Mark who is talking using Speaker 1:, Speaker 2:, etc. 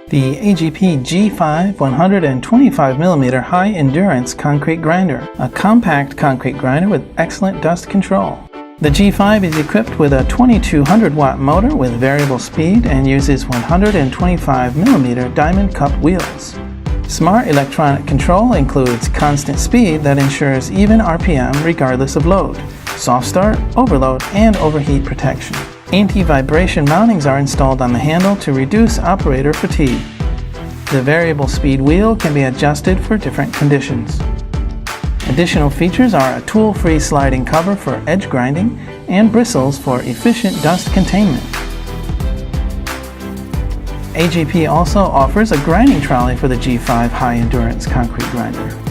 Speaker 1: The AGP G5 125mm high endurance concrete grinder, a compact concrete grinder with excellent dust control. The G5 is equipped with a 2200 watt motor with variable speed and uses 125mm diamond cup wheels. Smart electronic control includes constant speed that ensures even RPM regardless of load, soft start, overload, and overheat protection. Anti-vibration mountings are installed on the handle to reduce operator fatigue. The variable speed wheel can be adjusted for different conditions. Additional features are a tool-free sliding cover for edge grinding and bristles for efficient dust containment. AGP also offers a grinding trolley for the G5 high endurance concrete grinder.